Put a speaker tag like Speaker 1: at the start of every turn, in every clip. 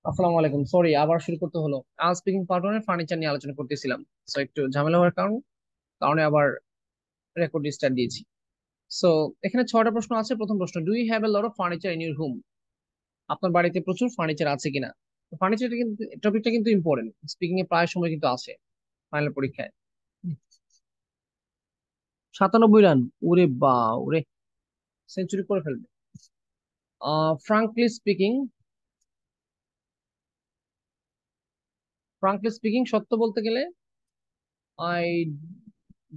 Speaker 1: আসসালামু আলাইকুম, সরি আবার শুরু করতে হলো। আজ স্পিকিং পার্টনার ফার্নিচার নিয়ে আলোচনা করতেছিলাম। সো একটু ঝামেলা হওয়ার কারণে আবার রেকর্ড স্টার্ট দিয়েছি। সো এখানে 6টা প্রশ্ন আছে। প্রথম প্রশ্ন, do you have a lot of furniture in your home? আপনার বাড়িতে প্রচুর ফার্নিচার আছে কিনা? ফার্নিচারটা কিন্তু, টপিকটা কিন্তু ইম্পর্টেন্ট, স্পিকিং এ প্রায় সময় কিন্তু আসে ফাইনাল পরীক্ষায়। 97 রান! ওরে বা ওরে, সেঞ্চুরি করে ফেলবে। ফ্রাঙ্কলি স্পিকিং, সত্য বলতে গেলে I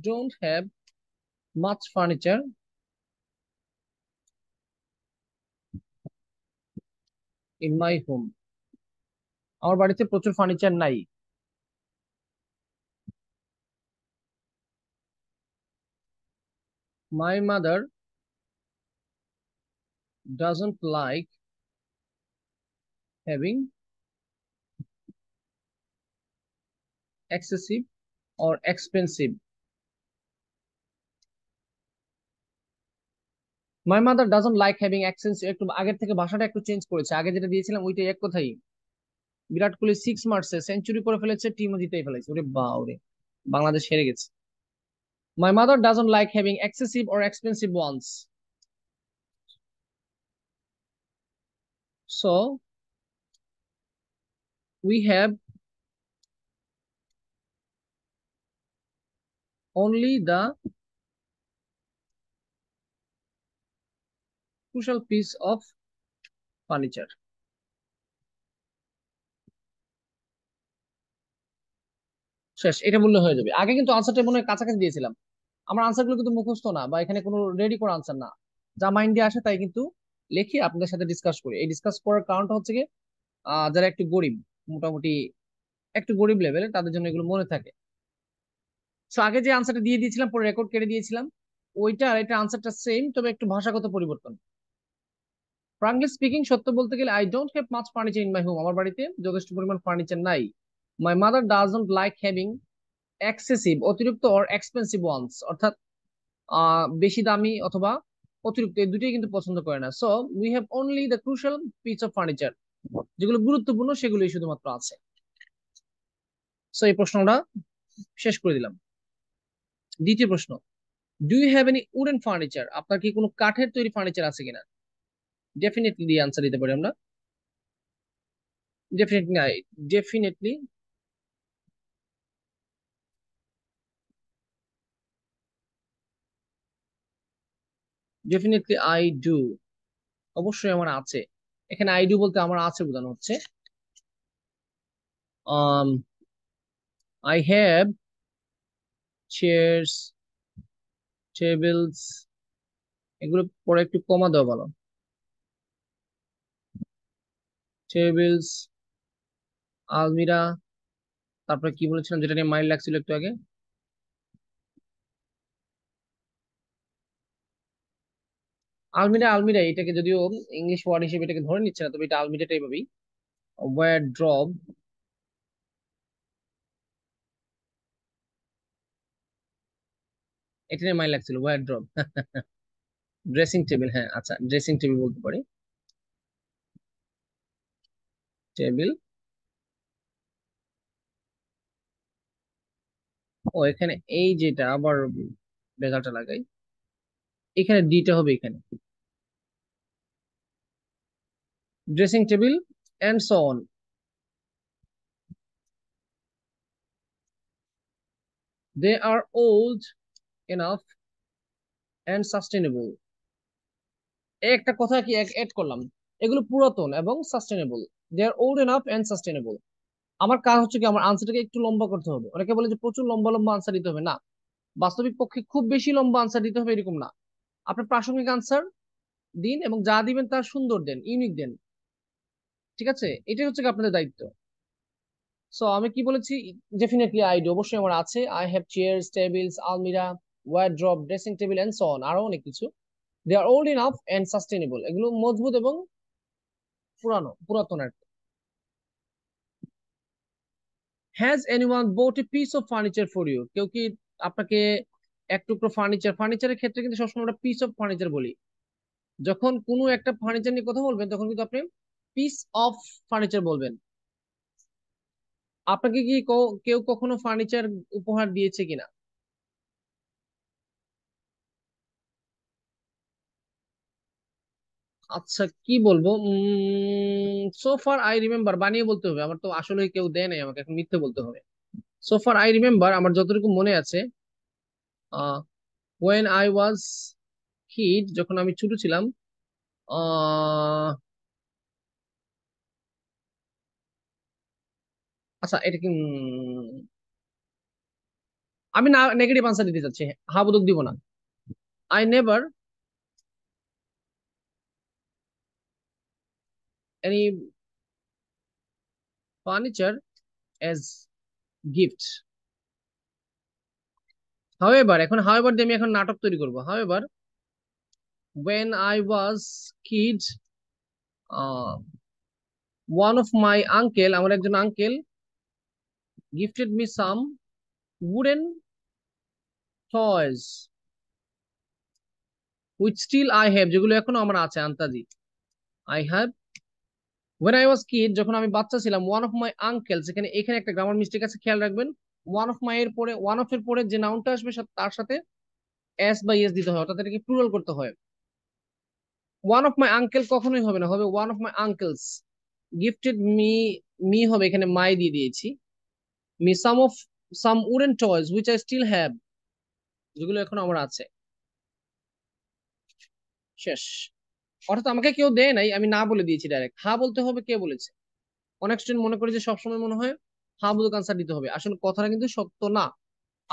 Speaker 1: don't have much furniture in my home. আমার বাড়িতে প্রচুর ফার্নিচার নাই। My mother doesn't like having excessive or expensive. My mother doesn't like having expensive, একটু আগের থেকে ভাষাটা একটু চেঞ্জ করেছে। আগে যেটা দিয়েছিলাম ওইটাই এক কথাই। বিরাট কোহলি 6 মারছে, সেঞ্চুরি করে ফেলেছে, টিমও জিতেই ফেলেছে। ওরে বা ওরে, বাংলাদেশ হেরে গেছে। My mother doesn't like having excessive or expensive ones. So we have only the crucial piece of furniture. শেষ, এটা বললে হয়ে যাবে। আগে কিন্তু আনসারটা মনে হয় কাছাকাছি দিয়েছিলাম। আমার আনসার গুলো কিন্তু মুখস্থ না, বা এখানে কোনো রেডি করা আনসার না। যা মাইন্ডে আসে তাই কিন্তু লিখি, আপনাদের সাথে ডিসকাস করি। এই ডিসকাস করার কারণটা হচ্ছে কি, যারা একটু গরিব, মোটামুটি একটু গরিব লেভেলের, তাদের জন্য এগুলো মনে থাকে। তো আগে যে আনসারটা দিয়ে দিয়েছিলাম, পরে রেকর্ড কেটে দিয়েছিলাম, ওইটা আর এটা আনসারটা সেম, তবে একটু ভাষাগত পরিবর্তন। ফ্রাঙ্কলি স্পিকিং, সত্য বলতে গেলে I don't have much furniture in my home, আমার বাড়িতে যথেষ্ট পরিমাণ ফার্নিচার নাই। My mother doesn't like having excessive, অতিরিক্ত, অর এক্সপেন্সিভ ওয়ান্স, অর্থাৎ বেশি দামি অথবা অতিরিক্ত, এই দুটোই কিন্তু পছন্দ করে না। So we have only the crucial piece of furniture, যেগুলো গুরুত্বপূর্ণ সেগুলোই শুধুমাত্র আছে। সো এই প্রশ্নটা শেষ করে দিলাম। দ্বিতীয় প্রশ্ন, do you have any wooden furniture? আপনার কি কোনো কাঠের তৈরি ফার্নিচার আছে কিনা? ডেফিনেটলি দিয়ে আনসার দিতে পারি আমরা। ডেফিনেটলি নাই। Definitely, definitely I do. অবশ্যই আমার আছে। এখানে আই ডু বলতে আমার আছে বোঝানো হচ্ছে। আই হ্যাভ চেয়ার্স, টেবিলস, এগুলো পরে একটু কমা দেওয়া ভালো। টেবিলস, আলমিরা, তারপরে কি বলেছিলাম যেটা নিয়ে মাইল লাগছিল একটু আগে? আলমিরা, আলমিরা এটাকে যদিও ইংলিশ ওয়ার্ড হিসেবে এটাকে ধরে নিচ্ছে না, তবে এটা আলমিরাটাই ভাবেই। ওয়ারড্রব, এটা নিয়ে মাইল লাগছিল, ওয়ারড্রব। ড্রেসিং টেবিল, হ্যাঁ আচ্ছা, ড্রেসিং টেবিল বলতে পারি। টেবিল। ও এখানে এই যেটা আবার বেগালটা লাগাই, এখানে ডিটা হবে এখানে। Dressing table and so on, they are old enough and sustainable. একটা কথা কি এড করলাম, এগুলো পুরাতন এবং sustainable. They are old enough and sustainable. আমার কাজ হচ্ছে কি, আমার আনসারটাকে একটু লম্বা করতে হবে। অনেকে বলে যে প্রচুর লম্বা লম্বা আনসার দিতে হবে, না, বাস্তবিক পক্ষে খুব বেশি লম্বা আনসার দিতে হবে এরকম না। আপনি প্রাসঙ্গিক আনসার দিন এবং যা দিবেন তার সুন্দর দেন, ইউনিক দেন। ঠিক আছে, এটাই হচ্ছে কি আপনাদের দায়িত্ব। সো আমি কি বলেছি? ডেফিনেটলি আই ডু, অবশ্যই আমার আছে। আই হ্যাভ চেয়ার্স, টেবিলস, আলমিরা, wardrobe, dressing table and so on, আরো অনেক কিছু। They are old enough and sustainable, এগুলো মজবুত এবং পুরাতন আর কি। Has anyone bought a piece of furniture for you? কেউ কি আপনাকে এক টুকরো ফার্নিচার, ফার্নিচারের ক্ষেত্রে কিন্তু সবসময় আমরা পিস অফ ফার্নিচার বলি। যখন কোনো একটা ফার্নিচার নিয়ে কথা বলবেন তখন কিন্তু আপনি পিস অফ ফার্নিচার বলবেন। আপনাকে কি কেউ কখনো ফার্নিচার উপহার দিয়েছে কিনা? আচ্ছা, কি বলবো, সো ফার আই রিমেম্বার বানিয়ে বলতে হবে, আমার তো আসলে কেউ দেয় নাই আমাকে, এখন মিথ্যে বলতে হবে। সো ফার আই রিমেম্বার, আমার যতটুকু মনে আছে, ওয়েন আই ওয়াজ কিড, যখন আমি ছোট ছিলাম, আহ আচ্ছা এটা কি, আমি না নেগেটিভ আনসার দিতে চাচ্ছি, হা বদক দিব না। I never any furniture as gift. However, এখন হাউএভার দিয়ে আমি এখন নাটক তৈরি করবো। However, when I was kid, one of my uncle, আমার একজন uncle, gifted me some wooden toys which still I have, যেগুলো এখনো আমার আছে আন্তাজি। I have, when I was kid, যখন আমি বাচ্চা ছিলাম, one of my uncles, এখানে এখানে একটা গ্রামার মিস্টেক আছে, খেয়াল রাখবেন। one of my এর পরে, one of এর পরে যে নাউনটা আসবে তার সাথে এস বা ইএস দিতে হয়, অর্থাৎ এটাকে প্লুরাল করতে হয়। one of my uncle কখনোই হবে না, হবে one of my uncles gifted me, me হবে এখানে মাই দিয়ে দিয়েছি, me some wooden toys which I still have, যেগুলো এখন আমার আছে। শেষ। অর্থাৎ আমাকে কেউ দেয় নাই, আমি না বলে দিয়েছি ডাইরেক্ট। হা বলতে হবে কে বলেছে। অনেক স্টুডেন্ট মনে করে যে সবসময় মনে হয় হা বুদুক আনসার দিতে হবে, আসলে কথাটা কিন্তু সত্য না।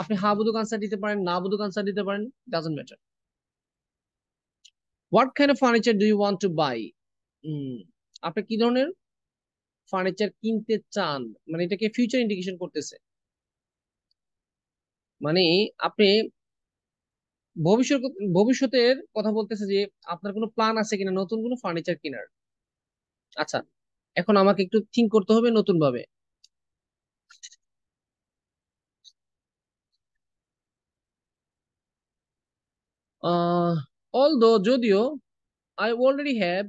Speaker 1: আপনি হা বুদুক আনসার দিতে পারেন, না বুদুক আনসার দিতে পারেন, doesn't matter. What kind of furniture do you want to buy? আপনি কি ধরনের ফার্নিচার কিনতে চান, মানে এটাকে ফিউচার ইন্ডিকেশন করতেছে। মানে আপনি ভবিষ্যৎ ভবিষ্যতের কথা বলতেছে যে আপনার কোনো প্ল্যান আছে কিনা নতুন কোনো ফার্নিচার কেনার। আচ্ছা, এখন আমাকে একটু থিঙ্ক করতে হবে নতুন ভাবে। অলদো, যদিও, আই অলরেডি হ্যাভ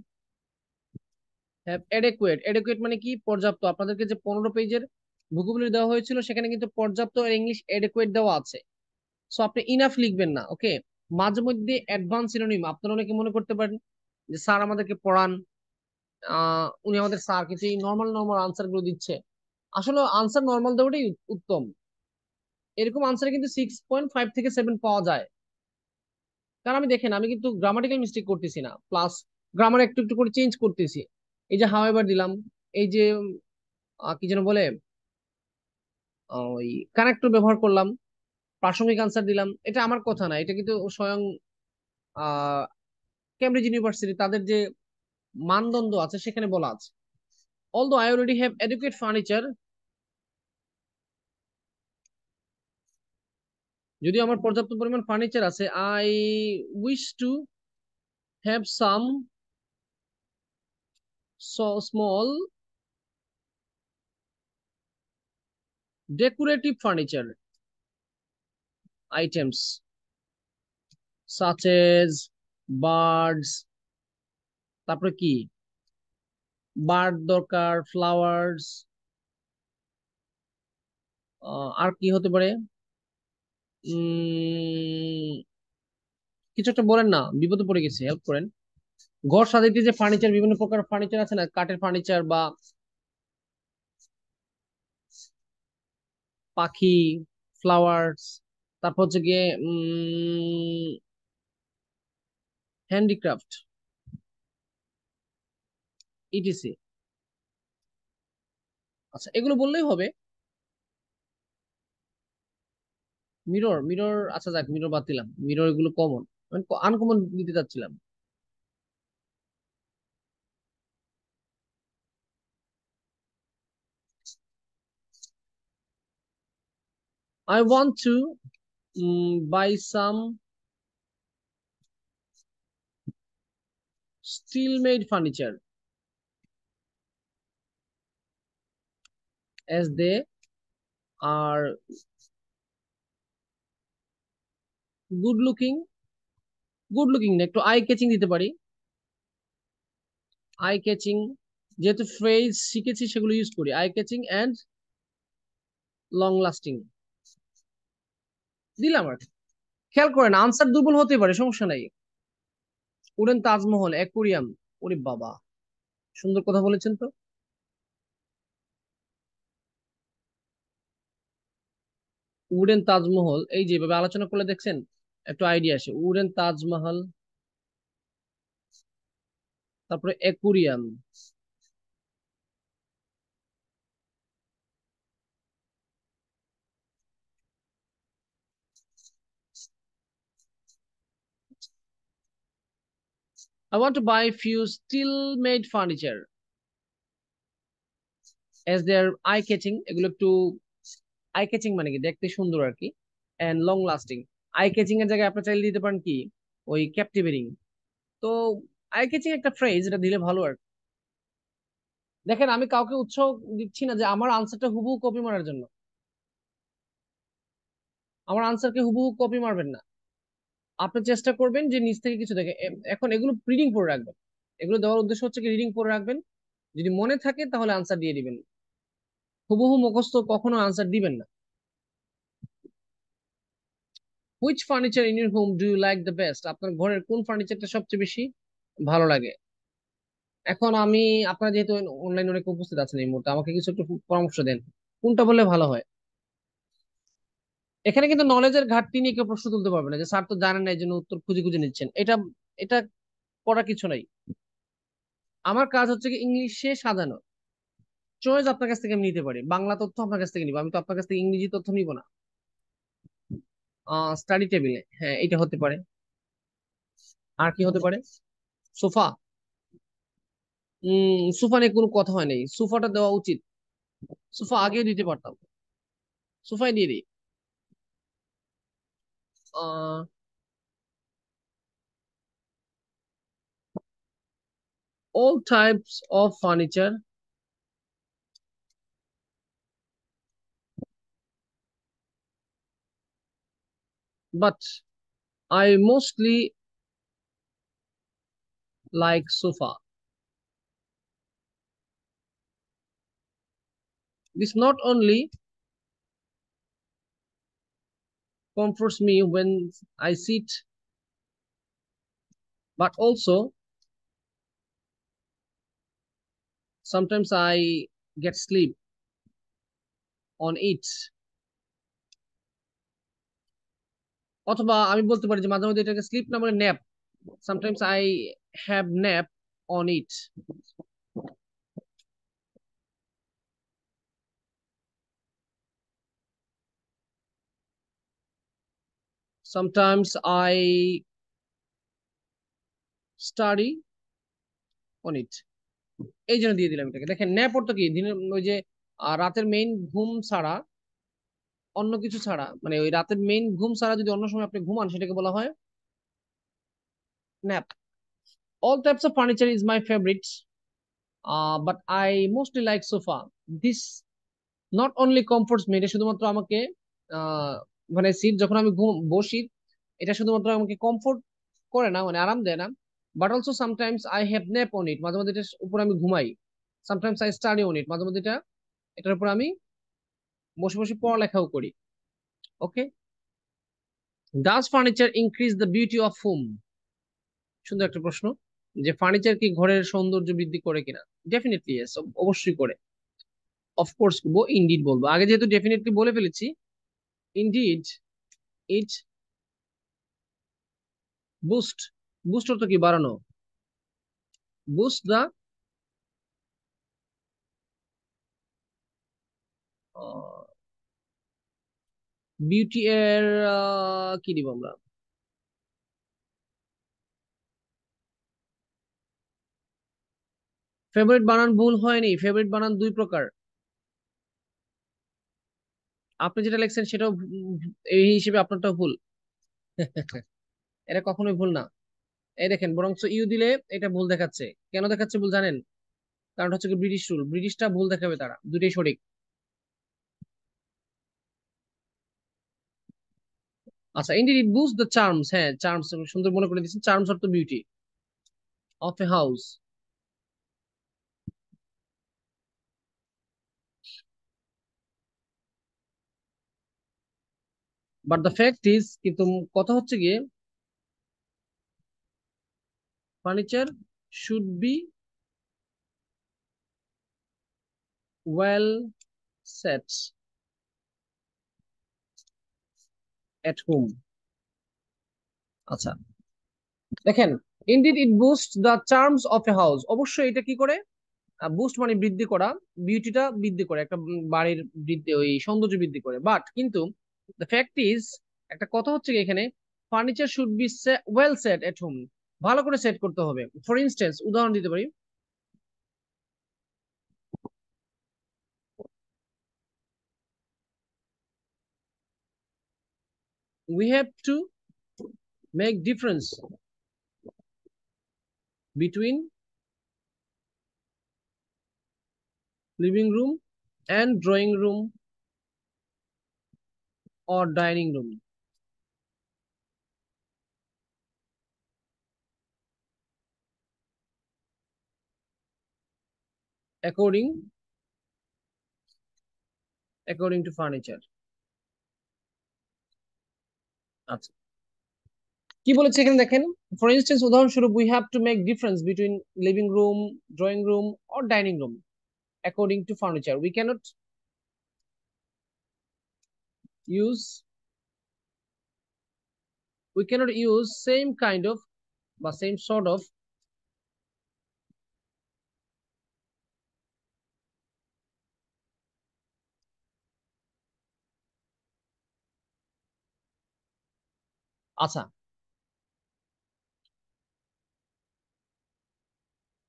Speaker 1: অ্যাডেকুয়েট। অ্যাডেকুয়েট মানে কি, পর্যাপ্ত। আপনাদেরকে যে 15 পেজের ভোকাবুলারি দেওয়া হয়েছিল সেখানে কিন্তু পর্যাপ্ত আর ইংলিশ অ্যাডেকুয়েট দেওয়া আছে। সো আপনি ইনাফ লিখবেন না, ওকে। মাঝে মধ্যে অ্যাডভান্স সিনোনিম, আপনারা অনেকে মনে করতে পারেন যে স্যার আমাদেরকে পড়ান, উনি আমাদের স্যার, কিন্তু এই নর্মাল নর্মাল আনসার গুলো দিচ্ছে। আসলে আনসার নর্মাল দেওয়াটাই উত্তম। এরকম আনসারে কিন্তু 6.5 থেকে 7 পাওয়া যায়। কারণ আমি দেখেন, আমি কিন্তু গ্রামাটিক্যাল মিস্টেক করতেছি না, প্লাস গ্রামার একটু একটু করে চেঞ্জ করতেছি। এই যে হাওয়েভার দিলাম, এই যে কি যেন বলে, ওই কানেক্টর ব্যবহার করলাম, প্রাসঙ্গিক আনসার দিলাম, এটা আমার কথা না, এটা কিন্তু স্বয়ং আহ কেমব্রিজ ইউনিভার্সিটি তাদের যে মানদণ্ড আছে সেখানে বলা আছে। Although I already have educate furniture, যদিও আমার পর্যাপ্ত পরিমাণ ফার্নিচার আছে, I wish to have some small decorative furniture items such as birds, তারপরে কি, বার্ড দরকার, ফ্লাওয়ার্স, আর কি হতে পারে, উম কিছু একটা বলেন না, বিপদে পড়ে গেছি, হেল্প করেন। ঘর সাজাইতে যে ফার্নিচার, বিভিন্ন প্রকার ফার্নিচার আছে না, কাঠের ফার্নিচার বা পাখি, ফ্লাওয়ার্স, তারপর হচ্ছে গিয়ে হ্যান্ডিক্রাফট, ইটিসি। আচ্ছা, এগুলো বললেই হবে। মিরর, মিরর, আচ্ছা যাক, মিরর বাদ দিলাম, মিরর এগুলো কমন, আমি আনকমন দিতে চাচ্ছিলাম। I want to buy some steel made furniture as they are good looking, good looking না, একটু আই ক্যাচিং দিতে পারি, আই ক্যাচিং যেহেতু ফ্রেজ শিখেছি সেগুলো ইউজ করি, eye catching and long lasting দিলাম আর কি। খেয়াল করেন আনসার দুর্বল হতে পারে, সমস্যা নাই। উড়েন তাজমহল, অ্যাকুরিয়াম, ওরে বাবা, সুন্দর কথা বলেছেন তো। উডেন তাজমহল এই যেভাবে আলোচনা করলে দেখছেন একটু আইডিয়া আসে। উডেন তাজমহল, তারপরে aquarium. I want to buy few still made furniture as their eye catching, এগুলো একটু আই ক্যাচিং মানে কি দেখতে সুন্দর আর কি, and long lasting. Eye catching এর জায়গায় আপনি চাইলে দিতে পারেন কি ওই ক্যাপটিভেটিং। তো আই ক্যাচিং একটা ফ্রেজ, এটা দিলে ভালো আর কি। দেখেন আমি কাউকে উৎসাহ দিচ্ছি না যে আমার আনসারটা হুবহু কপি মারার জন্য। আমার আনসারকে হুবহু কপি মারবেন না। আপনি চেষ্টা করবেন যে নিজ থেকে কিছু দেখে এখন এগুলো রিডিং পড়ে রাখবেন। এগুলো দেওয়ার উদ্দেশ্য হচ্ছে কি রিডিং পড়ে রাখবেন, যদি মনে থাকে তাহলে আনসার দিয়ে দিবেন। হুবহু মুখস্থ কখনো আনসার দিবেন না। Which furniture in your home do you like the best, আপনার ঘরের কোন ফার্নিচারটা সবচেয়ে বেশি ভালো লাগে? এখন আমি, আপনারা যেহেতু অনলাইনে অনেক উপস্থিত আছেন এই মুহূর্তে, আমাকে কিছু একটু পরামর্শ দেন কোনটা বললে ভালো হয়। এখানে কিন্তু নলেজের ঘাটতি নিয়ে কেউ প্রশ্ন তুলতে পারবে না যে স্যার তো জানেন না এই জন্য উত্তর খুঁজে খুঁজে নিচ্ছেন, এটা এটা করার কিছু নাই। আমার কাজ হচ্ছে কি ইংলিশে সাজানো। চয়েস আপনার কাছ থেকে আমি নিতে পারি, বাংলা তথ্য আপনার কাছ থেকে নিবো, আমি তো আপনার কাছ থেকে ইংরেজি তথ্য নিব না। স্টাডি টেবিলে, হ্যাঁ এটা হতে পারে। আর কি হতে পারে? সোফা। সোফা নিয়ে কোনো কথা হয় নাই, সোফাটা দেওয়া উচিত। সোফা আগে দিতে পারতাম, সোফাই দিয়ে দিই। আহ all types of furniture, but I mostly like sofa. This not only comforts me when I sit, but also sometimes I get sleep on it. অথবা আমি বলতে পারি যে মাঝে মধ্যে এটাকে স্লিপ না বলে nap, sometimes I have nap on it. Sometimes I study on it, এই জন্য দিয়ে দিলাম এটাকে। দেখেন ন্যাপ অর্থ কি, দিনের ওই যে রাতের মেইন ঘুম ছাড়া, অন্য কিছু ছাড়া, মানে ওই রাতের মেইন ঘুম ছাড়া যদি অন্য সময় আপনি ঘুমান সেটাকে বলা হয় nap. All types of furniture is my favorite, but I mostly like sofa. This not only comforts me, এটা শুধুমাত্র আমাকে আহ মানে সিট যখন আমি বসি, এটা শুধুমাত্র আমাকে কমফোর্ট করে না, মানে আরাম দেয় না, but also sometimes I have nap on it, মাঝে মাঝে এটার উপর আমি ঘুমাই। Sometimes I study on it, মাঝে মাঝে এটার উপর আমি বসে বসে পড়ালেখাও করি। Okay. Does furniture increase the beauty of home, সুন্দর একটা প্রশ্ন, যে ফার্নিচার কি ঘরের সৌন্দর্য বৃদ্ধি করে কিনা। ডেফিনেটলি ইয়েস, অবশ্যই করে। অফকোর্স বলবো, ইনডিড বলবো, আগে যেহেতু ডেফিনেটলি বলে ফেলেছি। ইনডিড ইট বুস্ট, বুস্ট অর্থ কি বাড়ানো, বুস্ট দা বিউটি এর কি দিব আমরা। ফেভারিট বানান ভুল হয়নি, ফেভারিট বানান দুই প্রকার। আপনি যেটা লিখছেন সেটাও এই হিসেবে আপনারটাও ভুল। এটা কখনোই ভুল না। এই দেখেন বরঞ্চ ইউ দিলে এটা ভুল দেখাচ্ছে। কেন দেখাচ্ছে ভুল জানেন? কারণ হচ্ছে কি ব্রিটিশ রুল, ব্রিটিশটা ভুল দেখাবে, তারা দুটোই সঠিক। আচ্ছা, indeed it boost the charms, হ্যাঁ চার্মস সুন্দর মনে করে দিচ্ছেন, চার্মস অর্থ beauty of a house. But the fact is, কিন্তু কথা হচ্ছে গিয়ে furniture should be well set at home. আচ্ছা, দেখেন, indeed it boost the charms of a house, অবশ্যই এটা কি করে, বুস্ট মানে বৃদ্ধি করা, বিউটিটা বৃদ্ধি করে, একটা বাড়ির বৃদ্ধি, ওই সৌন্দর্য বৃদ্ধি করে। বাট কিন্তু দ্য ফ্যাক্ট ইজ, একটা কথা হচ্ছে কি এখানে, furniture should be well set at home, ভালো করে সেট করতে হবে। ফর ইনস্টেন্স, উদাহরণ দিতে পারি, we have to make difference between living room and drawing room or dining room according to furniture। আচ্ছা, কি বলেছে এখানে দেখেন, ফর ইনস্টেন্স উদাহরণস্বরূপ, we have to make difference between living room, drawing room or dining room according to furniture, use we cannot use same kind of বা same sort of। আচ্ছা,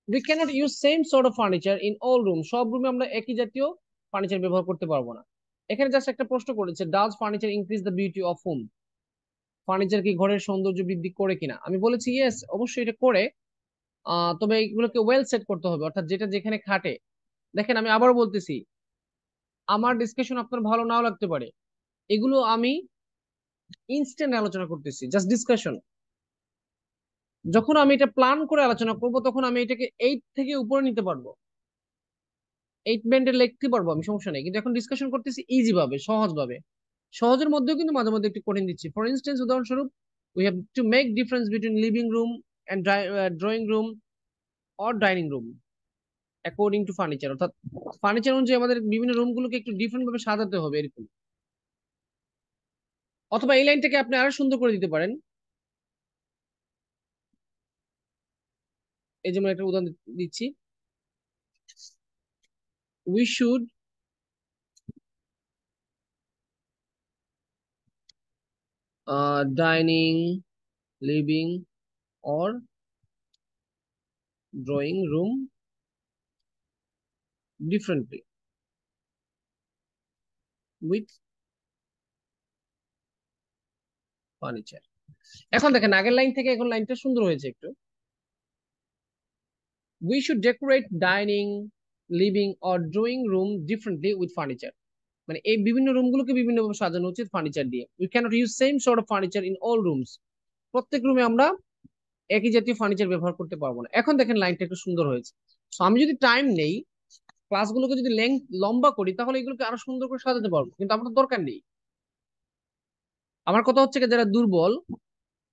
Speaker 1: we cannot use same sort of furniture in all rooms, সব রুমে আমরা একই জাতীয় furniture ব্যবহার করতে পারবো না। এখানে জাস্ট একটা প্রশ্ন করেছে, does furniture increase the beauty of home, furniture কি ঘরের সৌন্দর্য বৃদ্ধি করে কিনা, আমি বলেছি ইয়েস, অবশ্যই এটা করে। তবে এগুলোকে ওয়েল সেট করতে হবে, অর্থাৎ যেটা যেখানে খাটে। দেখেন, আমি আবার বলতেছি, আমার ডিসকাশন আপনার ভালো নাও লাগতে পারে, এগুলো আমি ইনস্ট্যান্ট আলোচনা করতেছি, জাস্ট ডিসকাশন। যখন আমি এটা প্ল্যান করে আলোচনা করব, তখন আমি এটাকে 8 থেকে উপরে নিতে পারবো, 8 ব্যান্ডে লিখতে পারবো আমি, সমস্যা নেই। কিন্তু এখন ডিসকাশন করতেছি ইজি ভাবে, সহজ ভাবে। সহজের মধ্যেও কিন্তু মাঝে মধ্যে একটু কঠিন দিচ্ছি। ফর ইনস্টেন্স, উদাহরণস্বরূপ, we have to make difference between living room and drawing room or dining room according to furniture, অর্থাৎ ফার্নিচার অনুযায়ী আমাদের বিভিন্ন রুম গুলোকে একটু ডিফারেন্ট ভাবে সাজাতে হবে, এরকম। অথবা এই লাইনটাকে আপনি আরো সুন্দর করে দিতে পারেন, এই যেমন একটা উদাহরণ দিচ্ছি, we should dining, living or drawing room differently with furniture. এখন দেখেন, আগের লাইন থেকে এখন লাইনটা সুন্দর হয়েছে একটু, we should decorate dining, living or drawing room differently with furniture, মানে এই বিভিন্ন রুমগুলোকে বিভিন্নভাবে সাজানো উচিত ফার্নিচার দিয়ে। We can't use same sort of furniture in all rooms, প্রত্যেক রুমে আমরা একই জাতীয় ফার্নিচার ব্যবহার করতে পারবো না। এখন দেখেন, লাইনটা একটু সুন্দর হয়েছে। তো আমি যদি টাইম নেই, ক্লাসগুলোকে যদি লেন্থ লম্বা করি, তাহলে এগুলোকে আরো সুন্দর করে সাজাতে পারবো, কিন্তু আমার তো দরকার নেই। আমার কথা হচ্ছে কি, যারা দুর্বল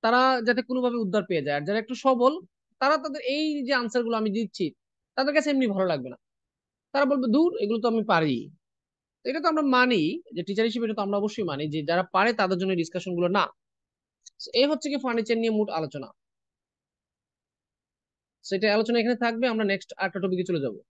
Speaker 1: তারা যাতে কোনোভাবে উদ্ধার পেয়ে যায়, আর যারা একটু সবল, তারা তাদের এই যে আনসার গুলো আমি দিচ্ছি, তাদের কাছে এমনি ভালো লাগবে না, তারা বলবে দূর, এগুলো তো আমি পারি। তো এটা তো আমরা মানি, যে টিচার হিসেবে এটা তো আমরা অবশ্যই মানি, যে যারা পারে তাদের জন্য ডিসকাশন গুলো না। So, এই হচ্ছে কি ফার্নিচার নিয়ে মোট আলোচনা, সেটা আলোচনা এখানে থাকবে, আমরা নেক্সট আরেকটা টপিকে চলে যাবো।